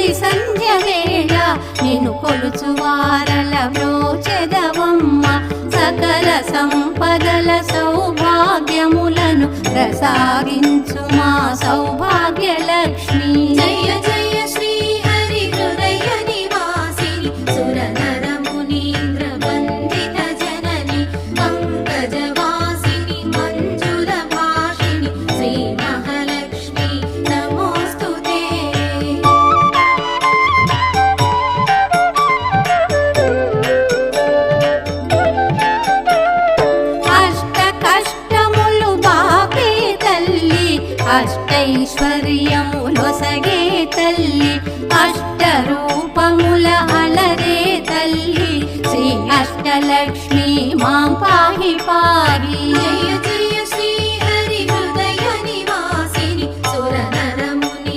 తొలి సంధ్య వేళ నిన్ను కొలుచువారల బ్రోచెదవమ్మ సకల సంపదల సౌభాగ్యములను ప్రసాదించు మా సౌభాగ్య లక్ష్మి జయ జయ శ్రీ హరి హృదయ నివాసిని సురనర మునీంద్ర వందిత జనని పంకజవాసిని మంజుల భాషిని శ్రీ మహాలక్ష్మి నమోస్తుతే అష్ట కష్టములు బాపే తల్లి అష్టైశ్వర్యములొసగే తల్లి అష్ట రూపముల అలరే తల్లి శ్రీ అష్టలక్ష్మి మాం పాహి పాహి జయ జయ